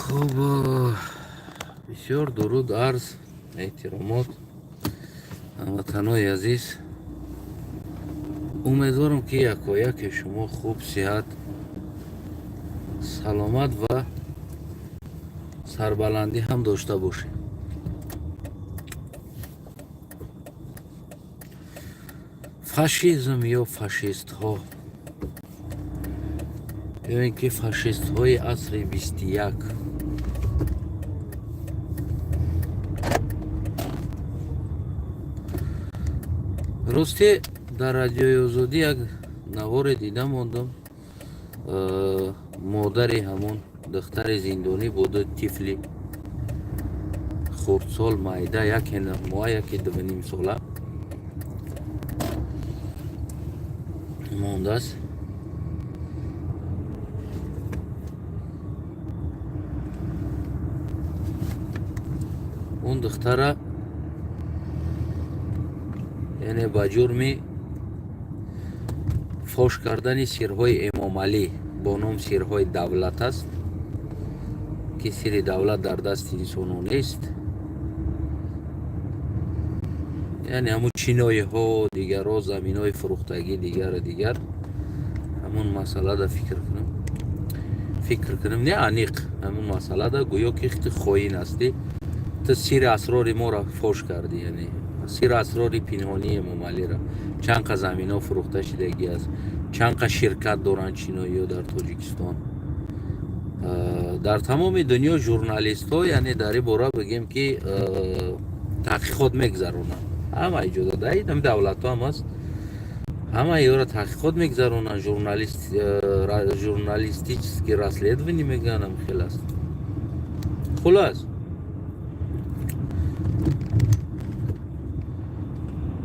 خب بسیار درود عرض احترامات هموطنای عزیز. امیدوارم که یکایک شما خوب، صحت، سلامت و سربلندی هم داشته باشید. فاشیسم یا فاشیست ها یا اینکه فاشیست های عصر 21 راستی در رادیوی آزادی یک نوار دیده موندم. مادری همون دختر زندانی بوده، طفلی خردسال مایده، یکی ماه یکی 2.5 ساله مونده است. اون دختره یعنی با جرم فاش کردن سرهای امام علی با نام سرهای دولت است که سر دولت در دست انسانو نیست، یعنی همون چینای ها دیگر ها، زمین های فروختگی دیگر همون مسئله دا فکر کنم نه انیق همون مسئله دا گویا که اخت خوین هستی تا سیر اسرار ما را فاش کردی، یعنی سیر اسرار پنهانی امام علی را. چند که زمین ها فروخته شدگی است، چند که شرکت دارن چینایی ها در تاجیکستان، در تمام دنیا ژورنالیست ها یعنی در این باره بگیم که تحقیقات میگذرونن. همه ایجاد دهید دولت ها هم هست، همه ایو را تحقیقات میگذرونن. ژورنالیستی که رسلیدونی میگن هم خیلی است. خلاص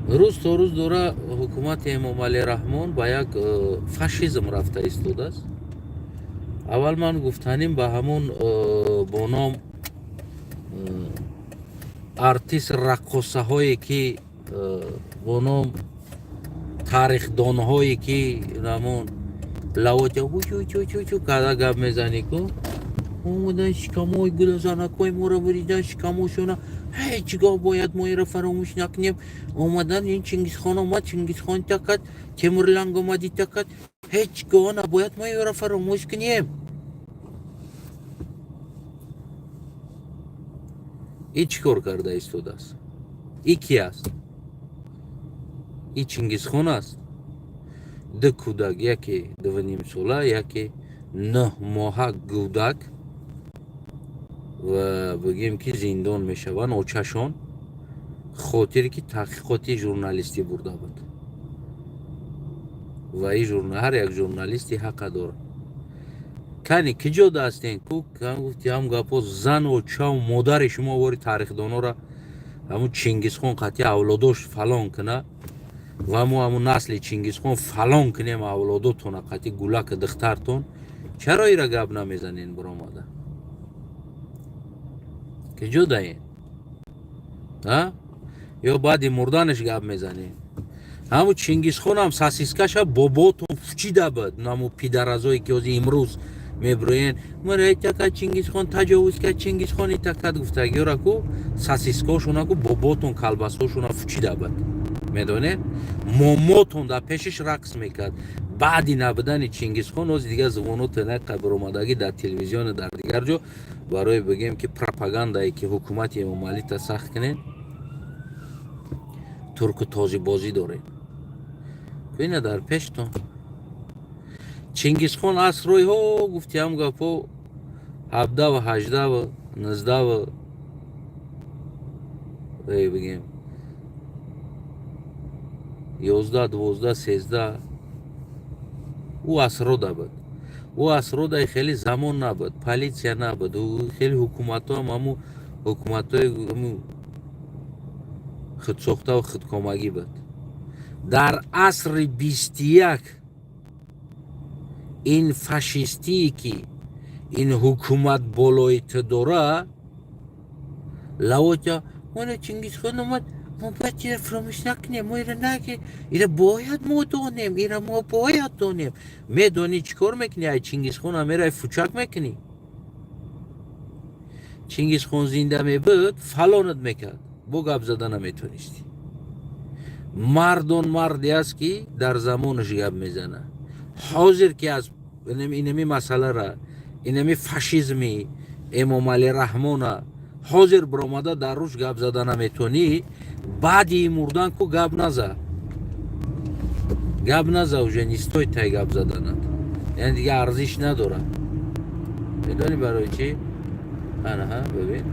روز تا روز دوره حکومت امام علی رحمان با یک فاشیسم رفته ایستاده است. اول من گفتنیم به همون با نام ارتیست رقاصه هایی که با نام تاریخ دان هایی که همون لواجه چو کده گب میزنی که اومدن شکمای گلزنکای ما را بریدن، شکماشونه هیچگاه باید ما را فراموش نکنیم. اومدن این چنگیزخان آمد، چنگیزخان تکد، تیمورلنگ آمدی تکد، هیچگاه نباید ما را فراموش کنیم. ای چی کار کرده ایستاده است؟ ای کی است؟ ای چنگیزخان است. دو کودک، یکی 2.5 ساله، یکی 9 ماه کودک و بگیم که زندان میشوند آچشان خاطری که تحقیقاتی ژورنالیستی برده بود. و این هر یک ژورنالیستی حق داره. کنی کجا دستین کو گفتی هم گپا زن و چاو مادر شما واری تاریخدانا را همون چنگیزخان قطعی اولاداش فلان کنه و همون نسل چنگیزخان فلان کنیم اولاداتون قطعی گلک دخترتون، چرا ایره گپ نمیزنین براماده؟ کجا داین؟ یا بعد مردانش گپ میزنین؟ همون چنگیزخان هم ساسیسکش باباتون فچیده بود. نمو پیدرازایی که از امروز میبروین مرای تکت چنگیزخان تجاوز کرد، چنگیزخانی تکت گفتگی را که ساسیسکاشون که باباتون کلبساشون فچیده بود. میدونه ماماتون در پیشش رقص میکرد. بعدی نبودن چنگیزخان از دیگه زبانات نقه برآمدگی در تلویزیون در دیگر جا برای بگیم که پروپاگاندایی که حکومت امام علی تا سخت کنه ترک تازی بازی داره. اینه در پیشتون چنگیزخان اسرای ها گفتی هم گفت 17 و 18 و 19 و بگیم 11 12 13 او اسرا ده بود. او اسرا ده خیلی زمان نبود، پلیسیا نبود، و خیلی حکومت ها هم همون حکومت های خودساخته و خودکامگی بود. در عصر 21 این فاشیستی که این حکومت بالایت داره لواجه مالا چنگیزخان اومد ما باید ایره فراموش نکنیم، ما ایره نگه ایره باید ما دانیم، ایره ما باید دانیم. میدانی چی کار میکنی؟ ای چنگیزخان هم ایره فوچک میکنی. Чингисхон зинда мебуд фалонат мекард, бо гап зада наметонисти. Мардон марде аст ки дар замонаш гап мезана. ҳозир ки аз инами масъалара, инами фашизми Эмомалӣ Раҳмона ҳозир биромада дар рӯш гап зада наметонӣ, баъди мурдан ку гап наза. Гап наза, уже не стоит тай гап заданат. яъне дига арзиш надорад. медонӣ барои чӣ? анаҳа бибин.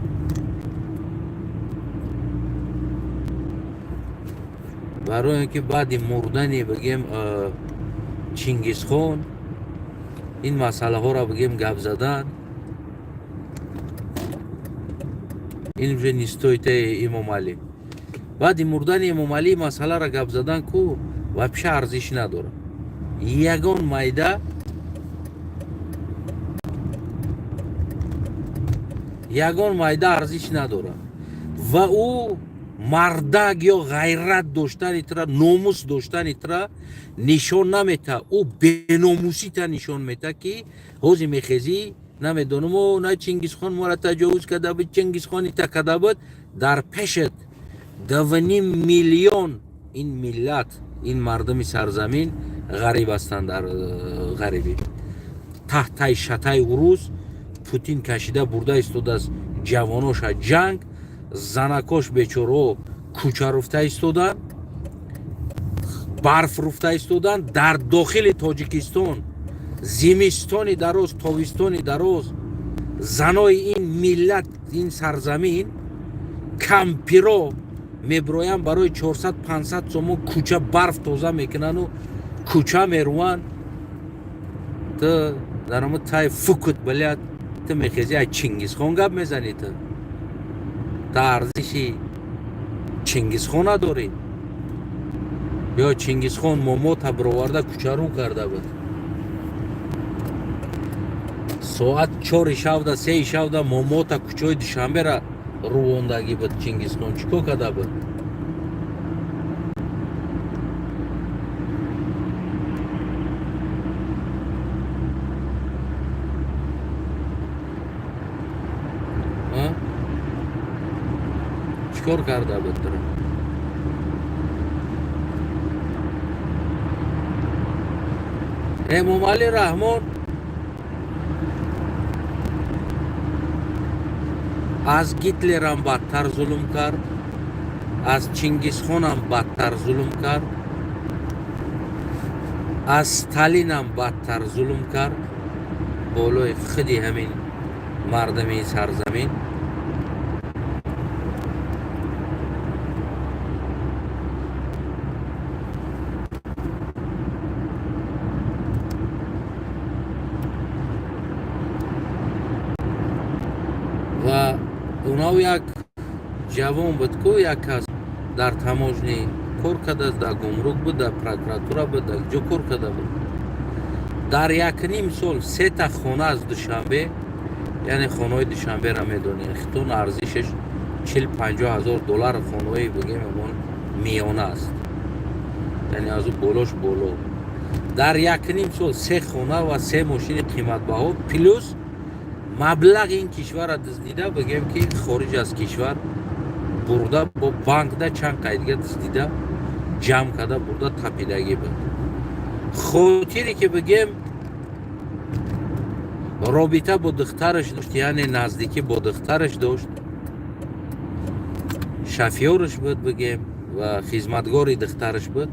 барои ин ки баъди мурдани бигем Чингисхон ин масъалаҳоро бигем гап задан, ин уже не стоит Эмомалӣ. баъди мурдани Эмомалӣ масъаларо гап задан ку вообще арзиш надорад. ягон майда арзиш надорад. ва ӯ мардак ё ғайрат доштанитра, номус доштанитра нишон намета. ӯ беномусита нишон мета ки ҳозир мехезӣ намедонам на Чингисхон мора таҷовуз карда буд, Чингисхон ита карда буд. дар пешат 2.5 миллион ин миллат, ин мардуми сарзамин ғариб ҳастанд. дар ғарибӣ таҳтаи шатаи урус Путин кашида бурда истодааст ҷавоноша ҷанг, занакош бечораҳо кӯча руфта истодан, барф руфта истодан. дар дохили Тоҷикистон зимистони дароз, тобистони дароз занои ин миллат, ин сарзамин кампиро мебироянд барои 400-500 сомон кӯча барф тоза мекунану кӯча меруванд. ту дар ҳамун тай фукут билят, ту мехезӣ аз Чингисхон гап мезанӣ. ту арзиши Чингисхон надорӣ? ё Чингисхон момота бироварда кӯчарӯ карда буд. соат 4 шавда 3 шавда момота кӯчаи Душанбера рӯвондагӣ буд. Чингисхон чӣ кор карда буд? чӣ кор карда буд? Эмомалӣ Раҳмон аз Гитлерам бадтар зулм кард, аз Чингисхонам бадтар зулм кард, аз Сталинам бадтар зулм кард болои худи ҳамин мардуми сарзамин. ва онав як ҷавон буд ку як кас дар таможнӣ кор кардааст, дар гумрук буд, дар прокуратура буд, дар ҷо кор карда буд. дар 1.5 сол 3 та хона аз Душанбе, яъне хонаҳои Душанберо медонӣ, хитон арзишаш 40-50 ҳазор доллар хонаҳои бигем ҳамон миёна аст, яъне аз ӯ болош боло. дар 1.5 сол 3 хона ва 3 мошини қиматбаҳо плюс маблағи ин кишварро дуздида, бигем ки хориҷ аз кишвар бурда бо банкда чанд қайдига дуздида ҷамъ карда бурда тапидагӣ буд. хотире ки бигем робита бо духтараш дошт, яъне наздикӣ бо духтараш дошт, шофёраш буд бигем ва хизматгори духтараш буд.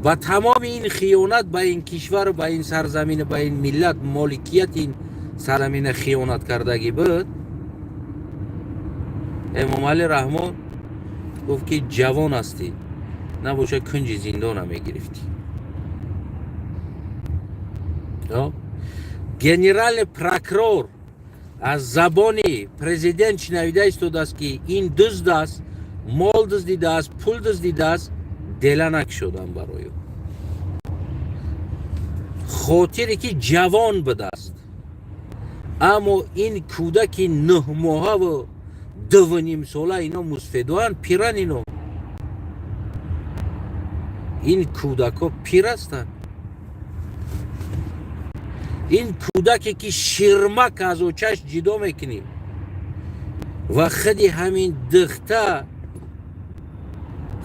ба тамоми ин хиёнат ба ин кишвару ба ин сарзамину ба ин миллат, моликияти ин сарзамина хиёнат кардагӣ буд. Эмомалӣ Раҳмон гуфт ки ҷавон ҳастӣ, набоша кунҷи зиндона мегирифтӣ. генеральный прокурор аз забони президент шинавида истодааст ки ин дузд аст, мол дуздидааст, пул дуздидааст, дела накушодам барои ӯ. хотире ки ҷавон будааст. аммо ин кӯдаки 9 моҳаву 2.5 сола ино мусфедоанд, пиран ино. ин кӯдакҳо пир ҳастанд. این کودکی که شیرمک از اوچش جدا میکنیم و خودی همین دختر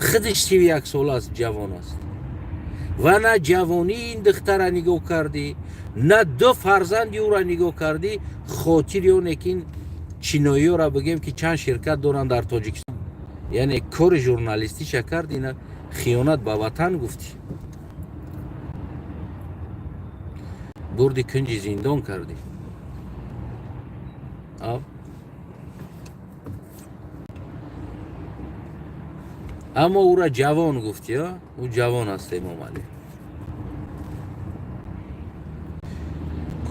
خودش 31 سال است، جوان است و نه جوانی این دختر را نگاه کردی نه دو فرزندی او را نگاه کردی. خاطر اونه که این چینایی را بگیم که چند شرکت دارن در تاجیکستان، یعنی کار ژورنالیستی کردی، نه خیانت به وطن گفتی، بردی کنج زندان کردی. اما او را جوان گفتی. او جوان است امام علی.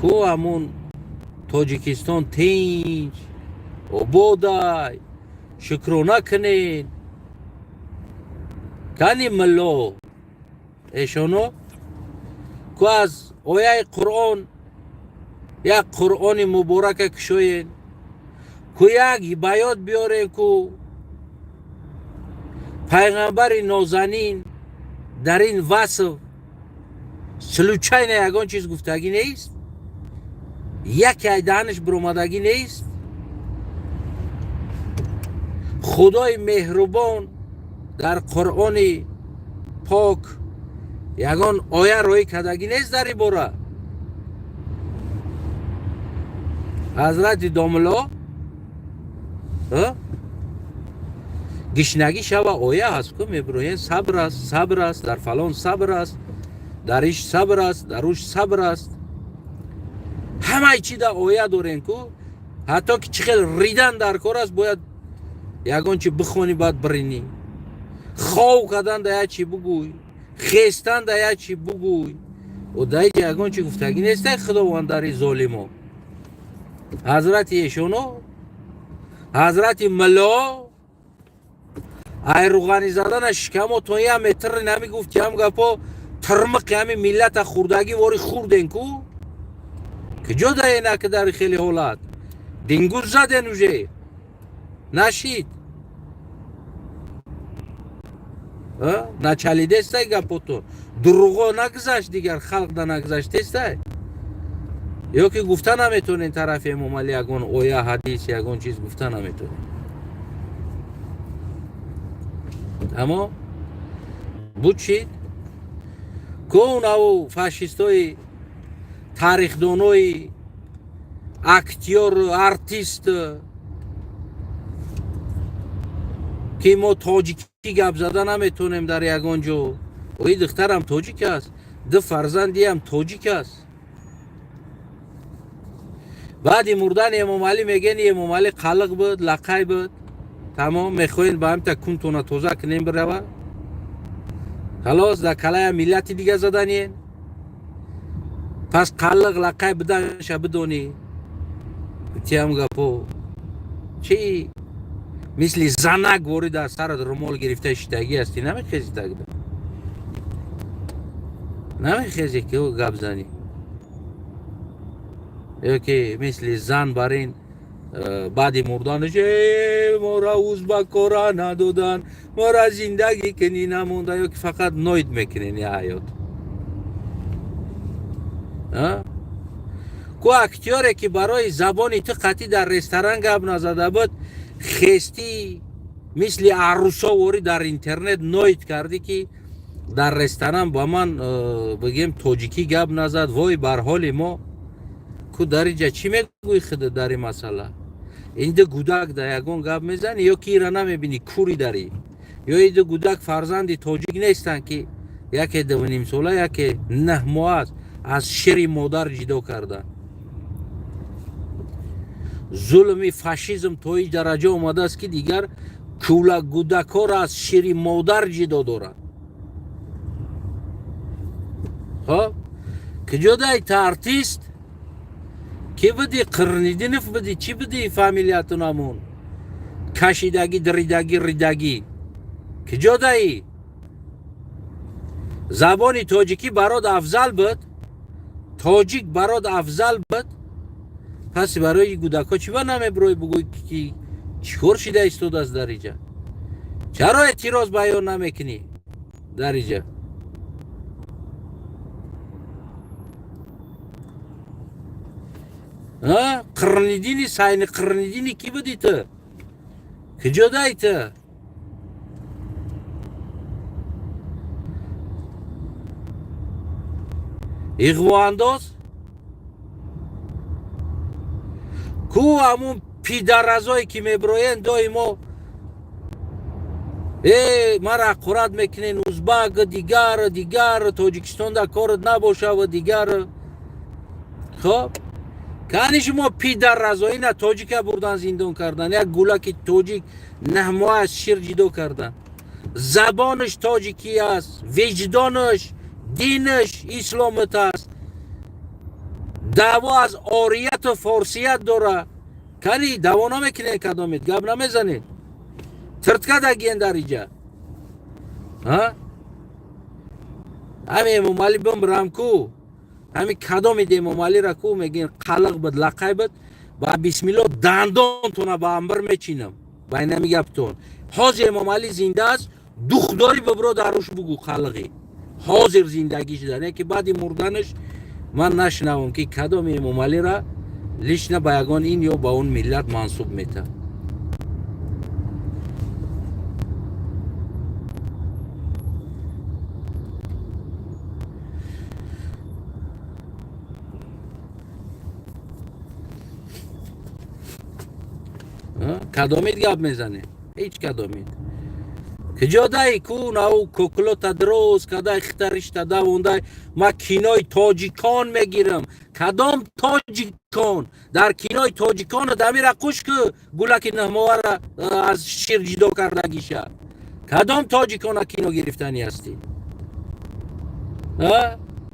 کو همون تاجیکستان تینج آبادای شکرانه کنین کنی ملا ایشانو کو از آیه قرآن یک قرآن مبارک کشوین، کو یک بیات بیارین کو پیغمبر نازنین در این وصف سلوچین یگان چیز گفتگی نیست، یک دهنش برآمدگی نیست. خدای مهربان در قرآن پاک یگان آیه روی کدگی نیست در این باره. حضرت داملا گشنگی شب آیه هست که میبروین صبر است، صبر است، در فلان صبر است، در ایش صبر است، در اوش صبر است. همه چی در آیه دارین که حتی که چقدر ریدن در کار است باید یگان چی بخونی باید برینی، خواه کردن در چی بگوی، خیستن در چی بگوی و در یگان چی گفتگی نیست خداوند در ظالمو. حضرت ایشونو حضرت ملا ای روغانی زدن شکم و توی هم متر نمی گفتی هم گفت ترمق همین ملت خوردگی واری خوردن کو که جا اینه که در خیلی حالت دینگوز زدن اوژه نشید نچلیده استه گپوتو دروغو نگذشت دیگر خلق دا نگذشت استه یا که گفتن نمیتونین طرف امام علی یگون اویا حدیث یگون چیز گفتن نمیتونین. اما بود چید که اون او فاشیستای تاریخ دانوی اکتیور ارتیست که ما تاجیکی گپ زدن نمیتونیم در یگان جو. اوی دختر هم تاجیک است، دو فرزندی هم تاجیک است. بعد مردن امام علی میگن امام علی قلق بود، لقای بود، تمام میخواین با هم تا کنتونه توزه کنیم بروه خلاص در کلای ملتی دیگه زدنین. پس قلق لقای بدن شب بدونی چی هم گپو چی مثل زنک واری در سر رمال گرفته شتگی هستی نمیخیزی تگده نمیخیزی که او گپ زنی یا که مثل زن برین بعد مردانش ما را اوزبک را ندادن ما را زندگی کنی نمونده یا که فقط نوید میکنین یا حیات کو اکتیاره که برای زبانی تو قطعی در رستوران گپ نزده بود خستی مثل عروسا واری در اینترنت نوید کردی که در رستوران با من بگیم تاجیکی گپ نزد وای بر حال ما کو در اینجا چی میگوی خود در این مسئله اینده گودک در یگون گپ میزنی یا که ایرا نمیبینی کوری داری یا اینده گودک فرزندی تاجیک نیستن که یکی 2.5 ساله یکی 9 ماه از شیر مادر جدا کردن. ظلمی فاشیزم تا این درجه اومده است که دیگر کولا گودک ها را از شیر مادر جدا دارن. خب که جدای تارتیست که بدی قرنیدی نف بدی چی بدی فامیلیاتون همون کشیدگی دریدگی ریدگی که جدایی زبانی تاجیکی برات افضل بود تاجیک برات افضل بود پس برای گودک ها چی با نمی بروی بگوی که چیکار شده ایستود از در اینجا چرا اعتراض بیان نمیکنی در اینجا Qirnidini sayni qirnidini ki budita kujodayta ig'voandoz ku hamon pidarazoi ki mebroyen doimo мара қурат мекунен узбак дигар тоҷикистонда корат набоша ва дигар хоб кани шумо пидарразоина тоҷика бурдан зиндон кардан як гулаки тоҷик наҳмоа аз шир ҷидо кардан забонаш тоҷикӣ аст виҷдонаш динаш исломат аст даъво аз орияту форсият дора кани даъво намекунед кадомед гап намезанед тиртка дагиен дар иҷа ҳами эмомалӣ бимрам ку ҳами кадоми эмомалира ку мегӯян қалиқ буд лақай буд ба бисмилло дандонтона ба амбир мечинам ба инами гаптон ҳозир эмомалӣ зинда аст духдорӣ бибиро даруш бугӯ қалиғи ҳозир зиндагиш дар яке баъди мурданаш ман нашунавам ки кадоми эмомалира лишна ба ягон ин ё ба он миллат мансуб метавад кадомид гап мезанед ҳеҷ кадомид киҷодаи ку нав куклота дроз кадай хитаришта давондай ма кинои тоҷикон мегирам кадом тоҷикон дар кинои тоҷикон дамира қуш ку гулаки наҳмовара аз шир ҷидо кардагиша кадом тоҷикона кино гирифтанӣ ҳастӣ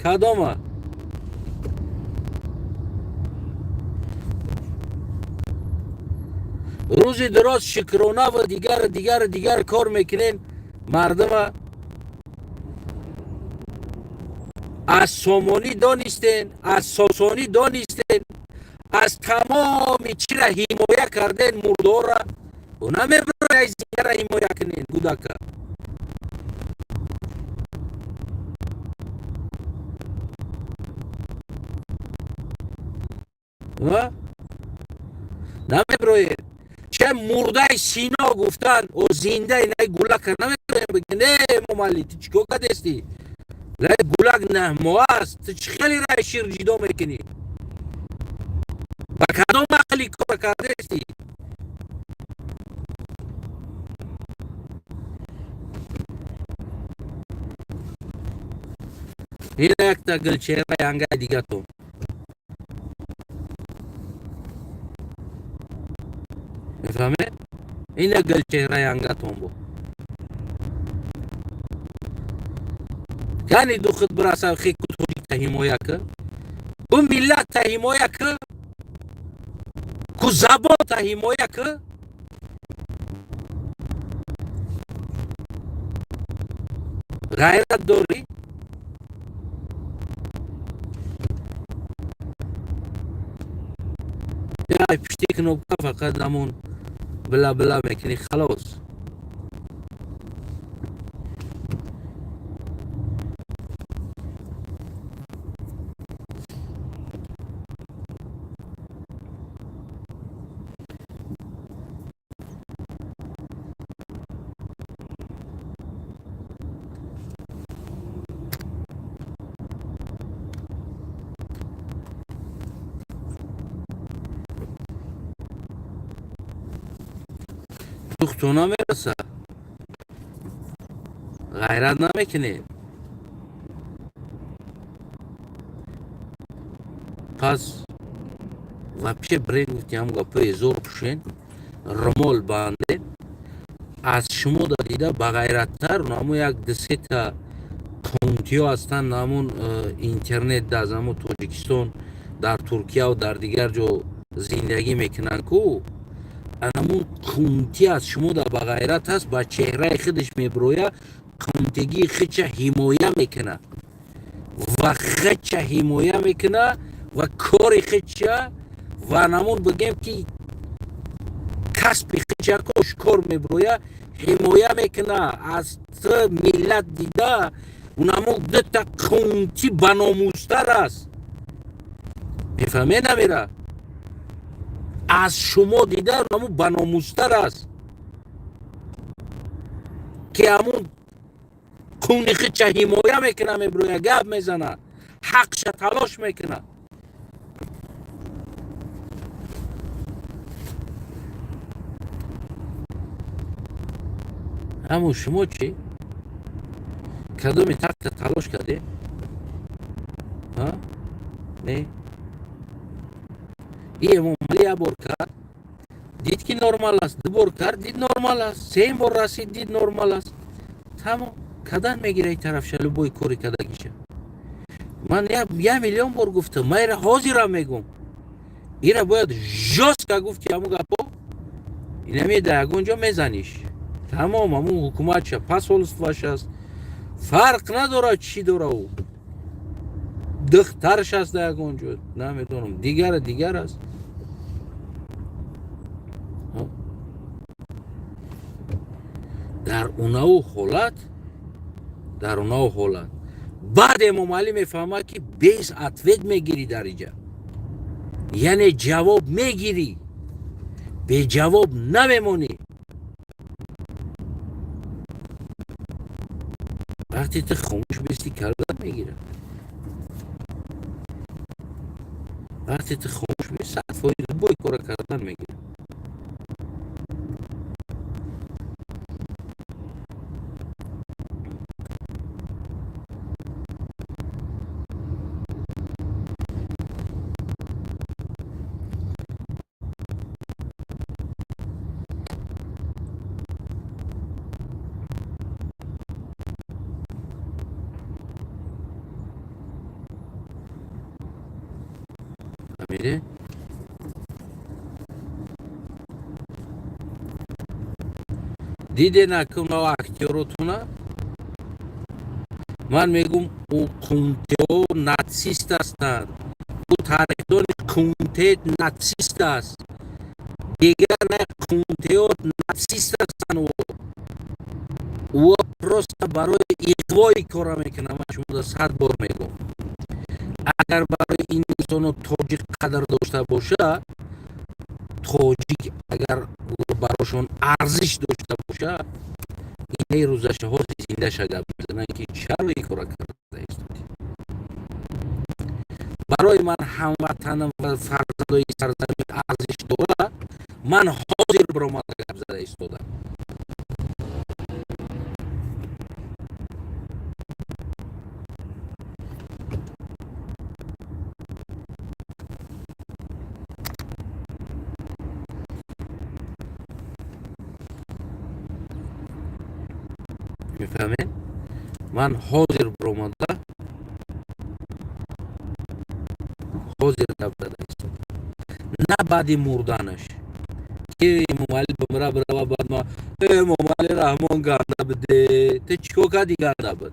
кадома рӯзи дуроз шукрона ва дигар кор мекунен мардума аз сомонӣ донистен аз сосонӣ донистен аз тамоми чира ҳимоя карден мурдора намебарояй зингара ҳимоя кунен гудака намебароед چه مرده سینا گفتن و زنده نه گلک نمیتونیم بگی نه ممالی تو چیکو کدستی نه گلک نه مواست تو چی خیلی رای شیر جیدو میکنی با کدام عقلی کار کردستی این یک تا گلچهره ینگه دیگه تو میفهمه؟ این گلچهره ینگه تو یعنی دو خود براسه خیلی کتوری تا حمایه که و ملت تا حمایه که که زبان تا حمایه که غیرت داری یا پشتی کنوبکه فقط همون بلا میکنی خلاص دختونا میرسه غیرت نمیکنی پس و پیش برین گفتیم گفته زور پشین رمال بانده از شما دادیده با غیرت تر نامو یک دسته کانتیو هستن نامون اینترنت در زمان توجیکستان در ترکیه و در دیگر جو زندگی میکنن کو همون کونتی از شما در با غیرت هست با چهره خودش میبرویه کونتگی خودش حمایه میکنه و خودش حمایه میکنه و کار خودش و نمون بگیم که کسب خودش کش کار میبرویه حمایه میکنه از ملت دیده اونمون دتا کونتی بناموستر است میفهمه نمیره از شما دیدن همون بناموستر است که همون کونیخی چه حمایه میکنه، میبروی گب میزنه، حقش تلاش میکنه. همون شما چی؟ کدومی تخت تلاش کرده؟ ها؟ نه؟ این امامعلی یه بار کرد دید که نرمال است، دو بار کرد دید نرمال است، سه بار رسید دید نرمال است. تمام. کدن میگیره این طرف شلو بوی کوری کدگیشه. من 1,000,000 بار گفتم، من ایره حاضرم میگم ایره باید جاست که گفتی همون گپا این همی در اونجا میزنیش. تمام. همون حکومت شه پس ولستواش است، فرق نداره چی داره، او دخترش است در اونجا، نمیدونم دیگر است. در اونها حالت بعد امام علی میفهمه که بیس اتوید میگیری در اینجا، یعنی جواب میگیری، به جواب نمیمونی. وقتی تو خاموش بیستی کردن میگیره، وقتی تو خاموش بیستی صدفایی بوی کار کردن میگیره. میره دیده نکنه و اختیاراتونه. من میگم او کونته ها ناتسیست هستند، او تاریخدان کونته ناتسیست است، دیگر نه کونته ها ناتسیست هستند. او پروست برای اقوای کار میکنه. من شما 100 بار میگم اگر برای این انسان تاجیک قدر داشته باشه، تاجیک اگر براشون ارزش داشته باشه، این روزش ها زنده شده بزنن که چرا این کار کرده است. برای من هموطنم و فرزندای سرزمین ارزش داره، من حاضر برام گپ زده ایستادم. میفهمه؟ من حاضر برام حاضر گپ زده ایستادم، نه بعد مردنش که امام علی بمره بره و بعد ما امام علی رحمان گنده بده. تو چیکو کردی گنده بد؟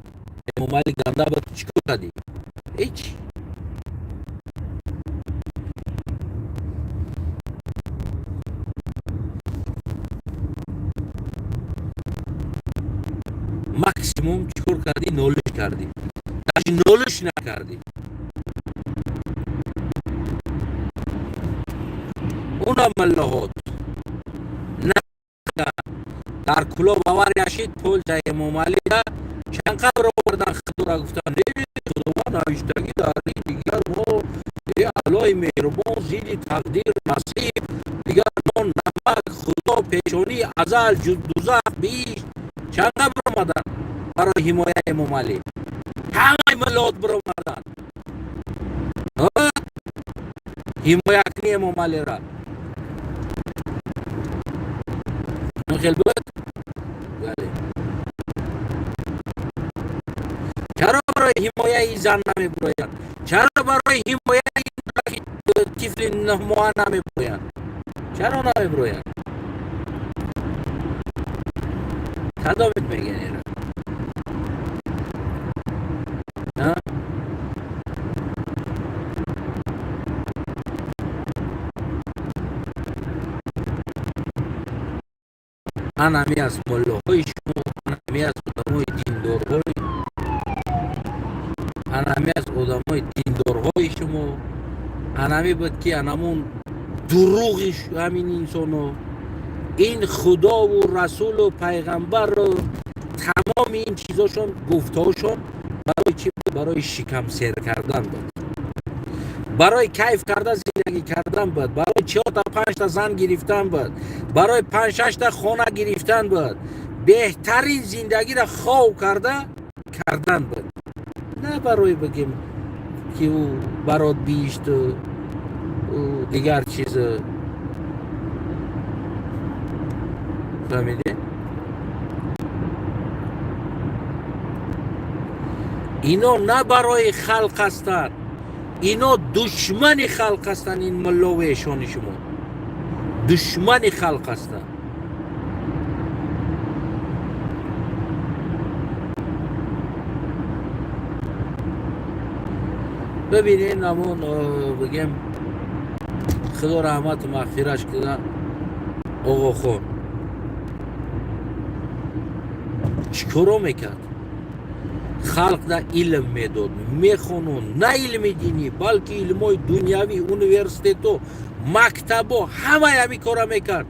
امام علی گنده بد چیکو کردی؟ هیچ. مکسیموم چیکار کردی؟ نولش کردی، داشت نولش نکردی. اونم ملهات نه در کلا باور یاشید پول جای امام علی چند قبر آوردن خدا گفتن نه خدا نوشتگی داری دیگر ما ای علای مهربان زیدی تقدیر نصیب دیگر ما نمک خدا پیشونی ازل دوزخ بیش چند قبر آمدن برای حمایت امام علی. همه ملات بر آمدن حمایت کنی امام علی را. خیلی بود بله. چرا برای حمایت این زن نمی بروید؟ چرا برای حمایت این طفل 9 ماه نمی بروید؟ چرا نمی بروید؟ کدامت میگن ایره؟ همی از ملاهای شما، همی از آدمای دیندارهای، همی از آدمای دیندارهای شما، همی بود که انمون دروغش همین انسانو، این خدا و رسول و پیغمبر و تمام این چیزاشون گفتهاشون برای چی بود؟ برای شکم سیر کردن بود، برای کیف کرده زندگی کردن بود، برای 4 تا 5 تا زن گرفتن بود، برای 5 6 تا خانه گرفتن بود، بهترین زندگی را خواه کردن بود، نه برای بگیم که او برات بیشت و دیگر چیز. فهمیده؟ اینا نه برای خلق هستند، اینا دشمن خلق هستند. این ملا و ایشان شما دشمن خلق هستند. ببینین همون بگیم خدا رحمت و مغفرتش کنه آقا خان چیکارا میکرد؟ خلق دا علم میداد، میخونون، نه علم دینی بلکه علم های دنیاوی، اونیورسیتت و مکتب و همه همی کارا میکرد.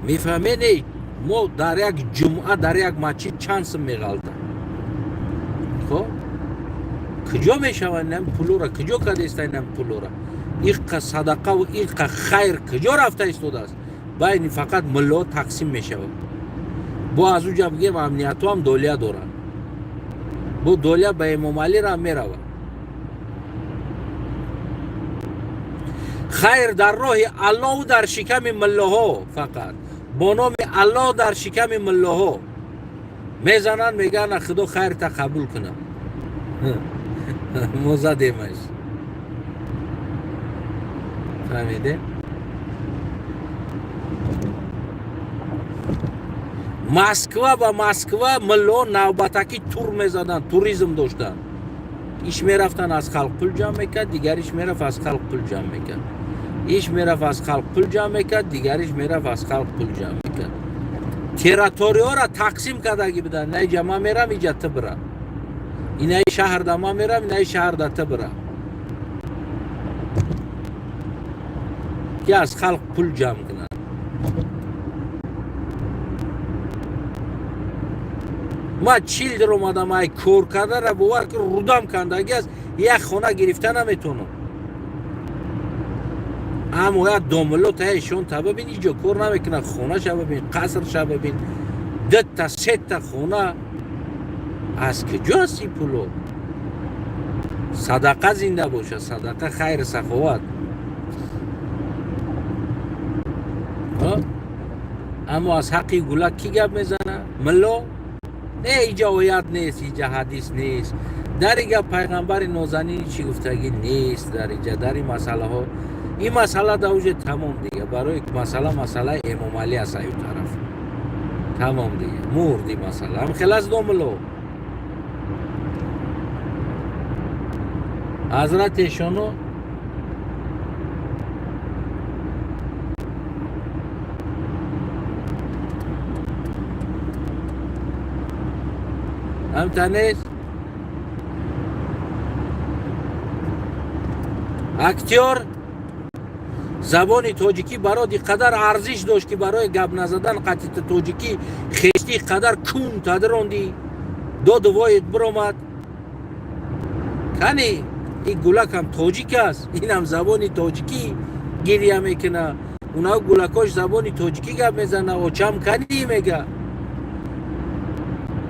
میفهمینی؟ ما در یک جمعه در یک مسجد چند سم میغلطم. خب کجا میشوند این پولو را؟ کجا کده استین این پولو را؟ ایقا صدقه و ایقا خیر کجا رفته استوده است؟ باید فقط ملا تقسیم میشود. با از اونجا بگیم امنیت هم دولیا دارن، با دولیا به امام علی را میرود. خیر در راه الله و در شکم ملاها، فقط با نام الله در شکم ملاها میزنن، میگن خدا خیر تا قبول کنه. موزه دیمش. فهمیده؟ مسکو با مسکو ملا نوبتکی تور میزدن، توریسم داشتن. ایش میرفتن از خلق پول جمع میکرد، دیگریش میرفت از خلق پول جمع میکرد. ایش میرفت از خلق پول جمع میکرد، دیگریش میرفت از خلق پول جمع میکرد. تریتوری ها را تقسیم کردگی بدن، نه جمع میرم اینجا تو برم، اینه شهر دما میرم، اینه شهر دته برم، که از خلق پول جمع کنن. ما 40 در اومدم ای کور کرده را بوار که رودم کنده، اگه از یک خونه گرفته نمیتونم. اما یا دوملو تایشون تا ببین اینجا کور نمیکنه، خونه شا ببین، قصر شا ببین، 2 تا 3 تا خونه. از کجا سی پولو؟ صدقه زنده باشه، صدقه خیر سخاوت. اما از حقی گلک کی گپ میزنه؟ ملا؟ نه اینجا آیت نیست، اینجا حدیث نیست، در اینجا پیغمبر نازنین چی گفتگی نیست، در اینجا در این مسئله ها. این مسئله دوجه تمام دیگه، برای مسئله امام علی است ایو طرف تمام دیگه، موردی مسئله هم خلاص دوملو. حضرت ایشانو هم تنیست اکتیار زبان تاجیکی برای قدر ارزش داشت که برای گپ نزدن قطعه تاجیکی خیستی قدر کون تدروندی دو وایت برامد کنی. این گلک هم تاجیک است، این هم زبان تاجیکی گریه میکنه، اونا گلکاش زبان تاجیکی گپ میزنه. و چم کنی میگه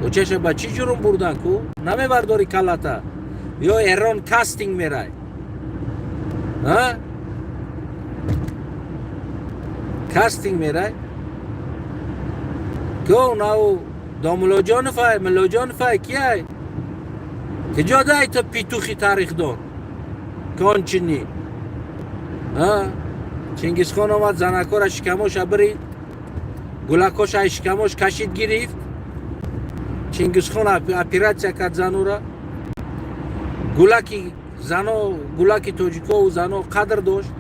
و چشم با چی جرم بردن کو؟ نمیبرداری کلاتا یا ایران کاستینگ میرای؟ ها؟ کاستینگ میرای؟ که اونا دا ملاجان فای کیه؟ که جا دای تا پیتوخی تاریخ دان که آن چینی؟ چنگیز خان آمد زنکا را شکماش برید، گلکاش شکماش کشید گرفت. چنگیز خان اپیراتسیا کرد زنو را، گلکی تاجیکا و زنو قدر داشت،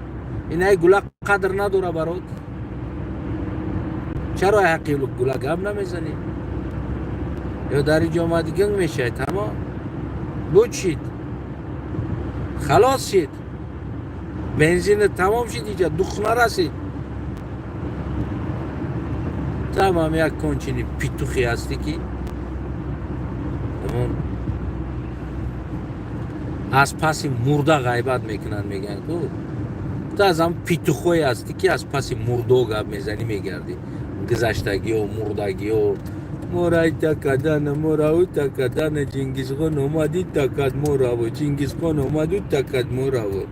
اینه گلک قدر نداره برات. چرا حقی گلک هم نمیزنی؟ یا در اینجا آمدی گنگ میشه تمام بود شید، خلاص شید. بنزین تمام شد اینجا دخ نرسید. تمام یک کنچینی پیتوخی هستی که همون از پس مرده غیبت میکنن میگن تو از هم پیتوخوی هستی که از پس مرده گپ میزنی میگردی گذشتگی و مردگی و مورای تکدن موراو تکدن چنگیز خان اومدی تکد موراو چنگیز خان اومدی تکد موراو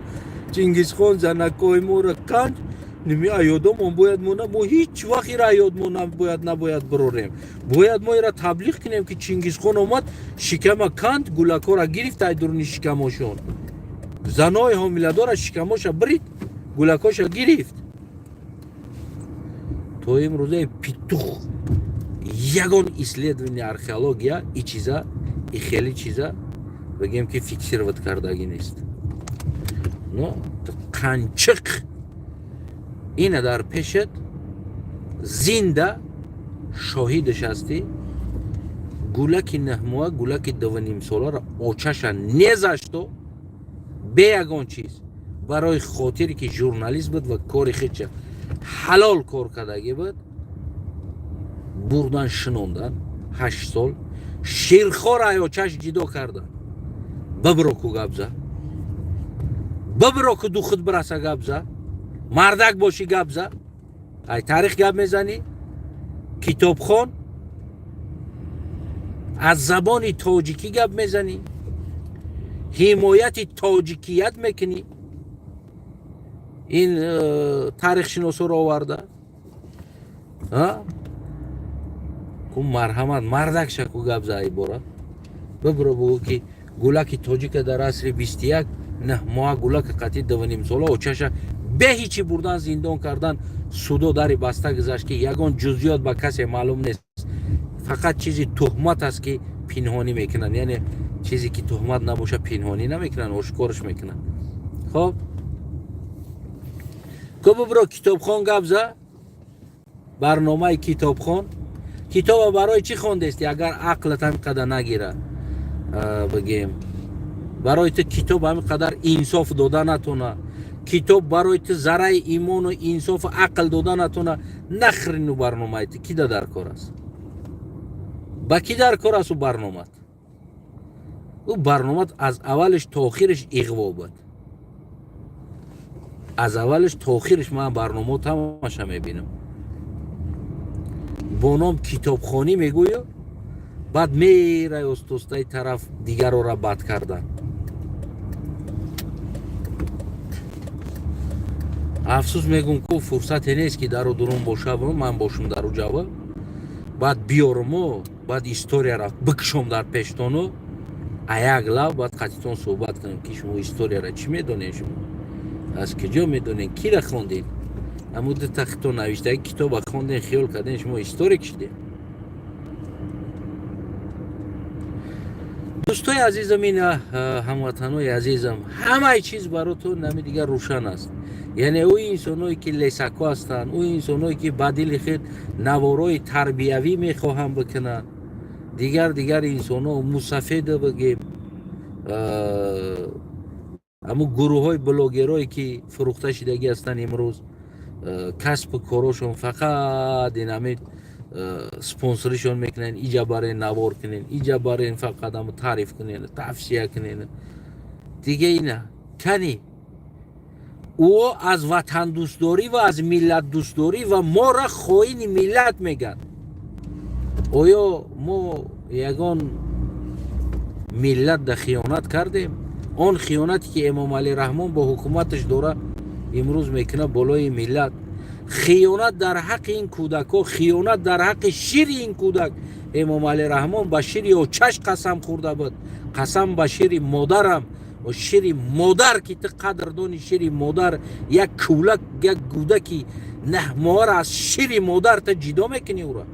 چنگیز خان زنکای مورا کند نمی ایادم من باید مونه ما هیچ وقتی را ایاد مونه نباید بروریم باید ما را تبلیغ کنیم که چنگیز خان اومد شکم کند گولکا را گرفت ای درونی شکماشون زنای حامله‌دار را شکماش برید گولکاش گرفت تو امروزه پیتوخ یگان исследование археология ای چیزا ای خیلی چیزا بگیم که فیکسیروت کردگی نیست نو قنچق اینه در پیشت زنده شاهدش هستی گولک نهموه گولک دوانیم ساله را آچش نزشتو به یگان چیز برای خاطری که ژورنالیست بود و کاری خیچه حلال کار کردگی بود بردن شنوندن 8 سال شیرخوار آچش جدا کردن ببرو که گبزه ببرو که دو خود برسه گبزه مردک باشی گبزه ای تاریخ گب میزنی کتاب خون از زبان تاجیکی گب میزنی حمایت تاجیکیت میکنی این تاریخ شناسا رو آورده که مرحمت مردک شکو گبزه ای بورا ببرو بگو که گولک تاجیک در عصر 21 نه ما گولک قطعی دوانیم ساله و چشه به هیچی بردن زندان کردن سودو داری بسته گذاشت که یگان جزئیات با کسی معلوم نیست فقط چیزی تهمت است که پنهانی میکنن یعنی چیزی که تهمت نباشه پنهانی نمیکنن آشکارش میکنن خب که ببرو کتابخوان گبزه برنامه کتابخوان کتاب برای چی خونده استی اگر عقلت هم قدر نگیره بگیم برای تو کتاب هم قدر انصاف داده نتونه کتاب برای تو ذره ایمان و انصاف و عقل داده نتونه نخرینو برنامه تو کی در کار است با کی در کار است او برنامه از اولش تا آخرش اغوا بود از اولش تا آخرش من برنامه تماشا میبینم با نام کتابخوانی میگوید بعد میره استوستای طرف دیگر را بد کردن افسوس میگم که فرصت نیست که در درون باشه من باشم در جواب بعد بیارم و بعد استوریا را بکشم در پیشتانو یک لب بعد قطعتون صحبت کنم که شما استوریا را چی میدونین شما از کجا میدونین کی را خوندین اما در تختون نوشته کتاب خوندین خیال کردین شما هیستوریک شدین دوستای عزیزم این هموطنای عزیزم همه چیز براتون نمی دیگر روشن است یعنی او انسانایی که لیسکو هستن او انسانایی که بدیل خود نوارای تربیوی میخواهم بکنن دیگر انسانا مسافد بگیم اما گروه های بلاگرایی که فروخته شدگی هستن امروز کسب کارشون فقط دینامیت سپانسرشون میکنن اینجا برای نوار کنین اینجا برای این فقط هم تعریف کنین تفسیه کنین دیگه اینه کنی او از وطن دوستداری و از ملت دوستداری و ما را خائن ملت میگن آیا ما یگان ملت ده خیانت کردیم آن خیانتی که امام علی رحمان با حکومتش داره امروز میکنه بالای ملت خیانت در حق این کودک ها خیانت در حق شیر این کودک امام علی رحمان با شیر و چش قسم خورده بود قسم با شیر مادرم و شیر مادر که تو قدردانی شیر مادر یک کولک یک کودکی نه مار از شیر مادر تا جدا میکنی او را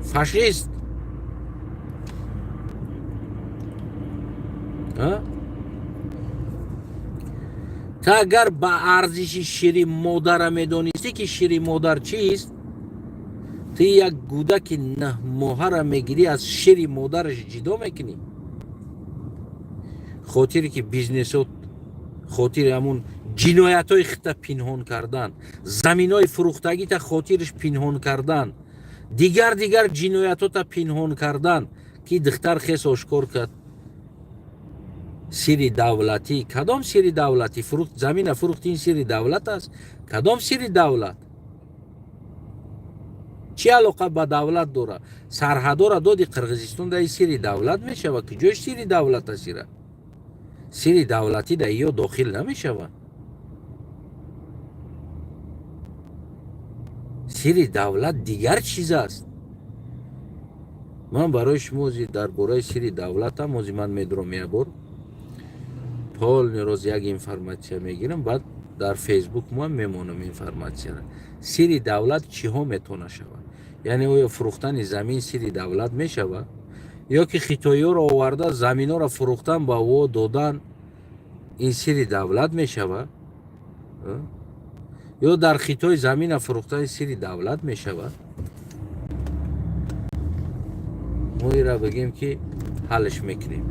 فاشیست تا اگر با ارزش شیر مادر میدونستی که شیر مادر چیست تو یک کودک نه ماه را میگیری از شیر مادرش جدا میکنی خاطری که بیزنس خاطر همون ҷиноятҳои хита пинҳон кардан, заминҳои фурӯхтагита хотираш пинҳон кардан, дигар ҷиноятҳота пинҳон кардан, ки духтар хес ошкор кард сирри давлатӣ. Кадом сирри давлатӣ? Замина фурӯхти ин сирри давлат аст? Кадом сирри давлат? чӣ алоқа ба давлат дора? Сарҳадора доди Қирғизистон да ин сирри давлат мешава? Куҷош сирри давлат аст ира? сирри давлатӣ да ё дохил намешава. сирри давлат дигар чиз аст. ман барои шумо дар бораи сирри давлатам ман медурам ябор полни роз як информатсия мегирам, баъд дар фейсбук ман мемонам информатсияра. сирри давлат чиҳо метавона шава? яъне оё фурӯхтани замин сирри давлат мешава, ё ки хитоиёро оварда заминҳоро фурӯхтан ба во додан ин сирри давлат мешава? ё дар хитой замина фурӯхтани сирри давлат мешава? мо ира бигем ки ҳалш мекунем.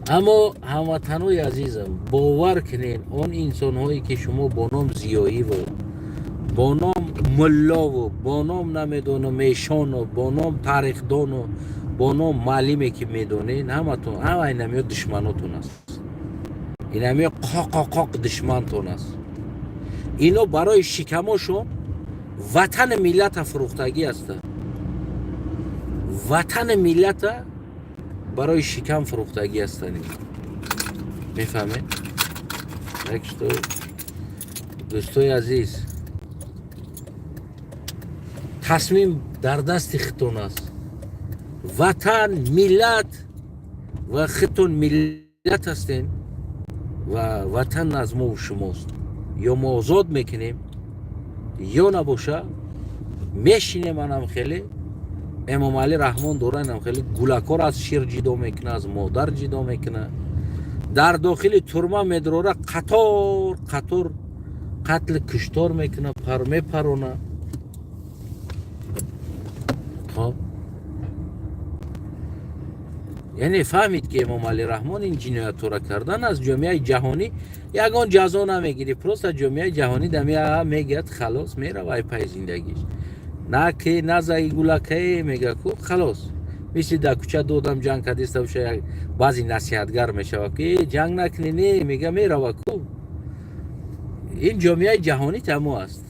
аммо ҳамватанои азизам, бовар кунед, он инсонҳое ки шумо бо ном зиёиву, бо ном муллову, бо ном намедонам мешону, бо ном таърихдону, бо ном муаллиме ки медонед, ҳаматон ҳама инамиё душманотон аст. инамиё қоқ душмантон аст. ино барои шикамошон ватани миллата фурӯхтагӣ аста. ватани миллата барои шикам фурӯхтагӣ астани. мефаҳмед? Так что дӯстои азиз, тасмим дар дасти хитон аст. ватан, миллат ва хитон миллат ҳастен ва ватан аз мову шумост. ё мо озод мекунем, ё набоша мешинем. анам хеле эмомалӣ раҳмон дора, инам хеле гулакор аз шир ҷидо мекуна, аз модар ҷидо мекуна, дар дохили турма медрора, қатор қатли куштор мекуна, мепарона. хоб яъне фаҳмид ки эмомалӣ раҳмон ин ҷиноятҳоро кардан аз ҷомеаи ҷаҳонӣ ягон ҷазо намегирӣ. просто ҷомеаи ҷаҳонӣ дамия мегӯяд халос меравай пай зиндагиш. наки назаи гулакае мега ку халос. мисли дар кӯча додам ҷанг кардиста боша, баъзи насиҳатгар мешава ки ҷанг накунӣ, не мега мерава ку. ин ҷомеаи ҷаҳонӣ тамо аст.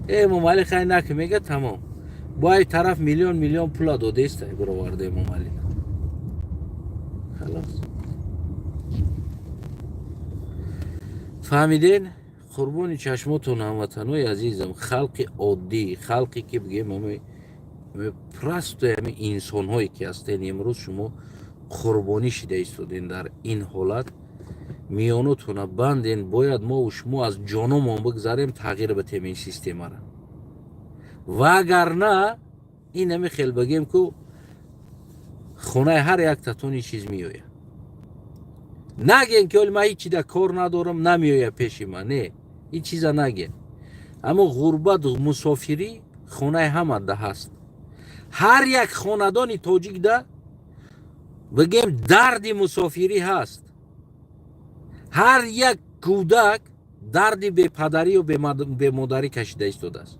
эмомалӣ хай наки мега тамом. бояи тараф миллион пула додеста бироварда эмомалӣ. халос. фаҳмиден? қурбони чашмотон ҳамватанои азизам, халқи оддӣ, халқе ки бигем просто инсонҳое ки ҳастен, имрӯз шумо қурбонӣ шуда истоден дар ин ҳолат. миёнотона банден, бояд мову шумо аз ҷономон бигзарем, тағйир батем ин системара. ва агар на, инаме хел бигем ку хонаи ҳар яктатон ин чиз меояд. наген ки оли ман ҳичида кор надорам, намеоя пеши ман. не, ин чиза наген. аммо ғурбат, мусофирӣ хонаи ҳамада ҳаст. ҳар як хонадони тоҷикда бигем дарди мусофирӣ ҳаст. ҳар як кӯдак дарди бепадарӣ ё бемодарӣ кашида истодааст.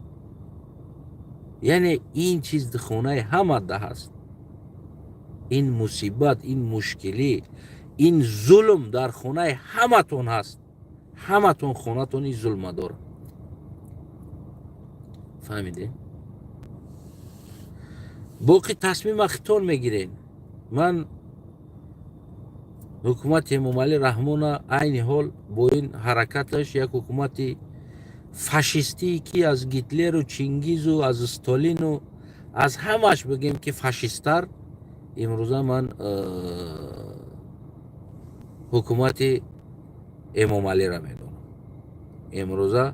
яъне ин чиз хонаи ҳамада ҳаст. ин мусибат, ин мушкилӣ, ин зулм дар хонаи ҳаматон ҳаст. ҳаматон хонатон ин зулма дора. фаҳмидем? боқи тасмима хитон мегирен. ман ҳукумати эмомалӣ раҳмона айни ҳол бо ин ҳаракаташ як ҳукумати фашистӣ ки аз гитлеру чингизу аз столину аз ҳамаш бигем ки фашисттар, имрӯза ман ҳукумати эмомалиро медонам. имрӯза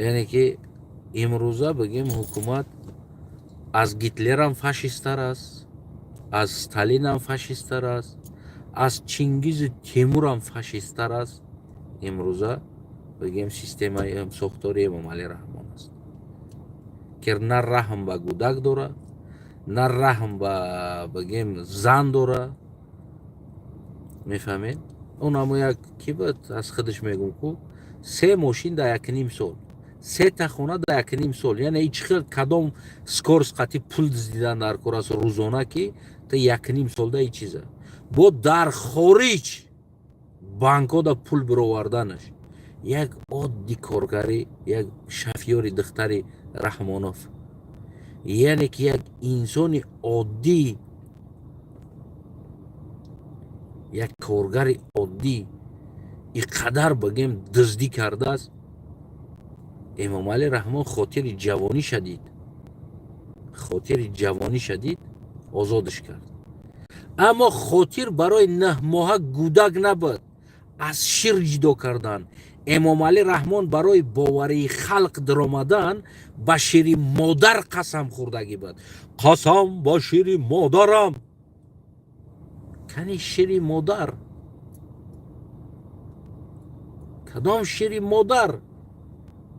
яъне ки имрӯза бигем ҳукумат аз гитлерам фашисттар аст, аз сталинам фашисттар аст, аз чингизу тимурам фашисттар аст. имрӯза бигем системаи сохтори эмомалӣ раҳмон аст. که نه رحم به کودک داره، نه رحم به بگیم زن داره. میفهمید؟ اون هم یک کی بود از خودش میگم کو 3 ماشین در 1.5 سال، 3 تا خونه در 1.5 سال، یعنی هیچ خیلی کدام سکورس قطعی پول دزدیدن در کراس روزانه که تا 1.5 سال ده ای چیزه. با در خارج بانک ها در پول برآوردنش یک عادی کارگری، یک شفیاری دختری رحمانوف، یعنی که یک انسان عادی، یک کارگر عادی اینقدر بگیم دزدی کرده است. امام علی رحمان خاطر جوانی شدید آزادش کرد، اما خاطر برای 9 ماه کودک نبود از شیر جدا کردن. امام علی رحمان برای باوری خلق در آمدن با شیر مادر قسم خوردگی بود. قسم با شیر مادرم. کنی شیر مادر؟ کدام شیر مادر؟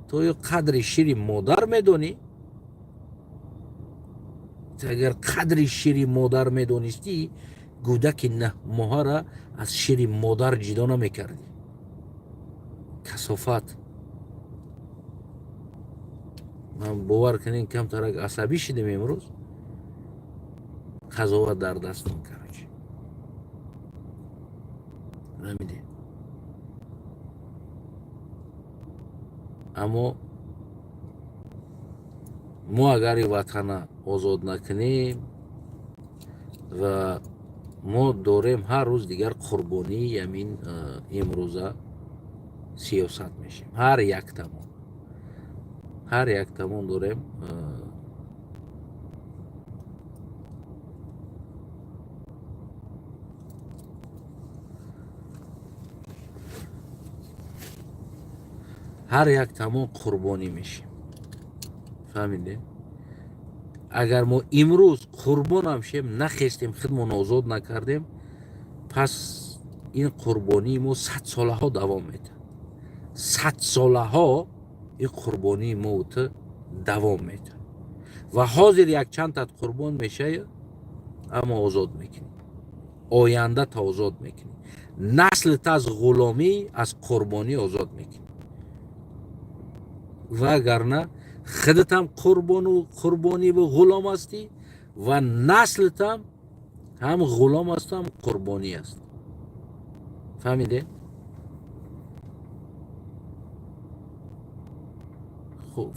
تو یا قدر شیر مادر میدونی؟ اگر قدر شیر مادر میدونستی کودک 9 ماه را از شیر مادر جدا نمیکردی. کثافت. من باور کنین کم ترک عصبی شدیم امروز. قضاوت در دستم کراچی نمیدین. اما ما اگر وطن آزاد نکنیم و ما داریم هر روز دیگر قربانی همین امروزه سیاست میشیم. هر یک تمام داریم قربانی میشیم. فهمیده؟ اگر ما امروز قربان هم شیم، نخستیم، خودمون آزاد نکردیم، پس این قربانی ما 100 ساله ها دوام میده. 100 ساله ها این قربانی ما دوام میده و حاضر یک چند تا قربان میشه، اما آزاد میکنی، آینده تا آزاد میکنی، نسل تا از غلامی، از قربانی آزاد میکنی. و اگر نه خودت هم قربانی و غلام هستی و نسلت هم غلام است هم قربانی است. فهمیده؟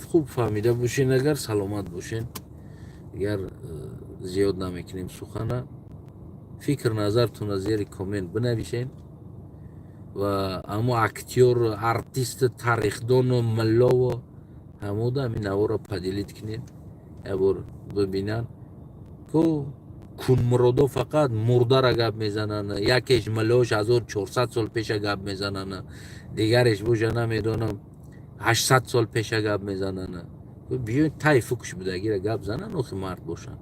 خوب فهمیده باشین. اگر سلامت باشین، اگر زیاد نمیکنیم سخنه، فکر نظرتون از زیر کامنت بنویسین و اما اکتیور، ارتیست، تاریخدان و ملا و همو دا همین نوا را پدیلیت کنین. ابر ببینن که کنمرادو فقط مرده را گپ میزنن. یکیش ملاش 1400 سال پیش گپ میزنن، دیگرش بوجه نمیدونم 800 سال پیش گپ میزنن. بیاین تای فکش بودگی را گپ زنن، اخی مرد باشن.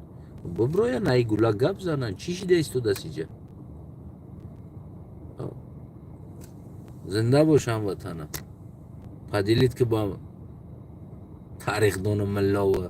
ببرویا نای گولا گپ زنن. چی شده است تو دستیجه؟ زنده باشم وطنم. پدیلیت که با تاریخ دان و ملا و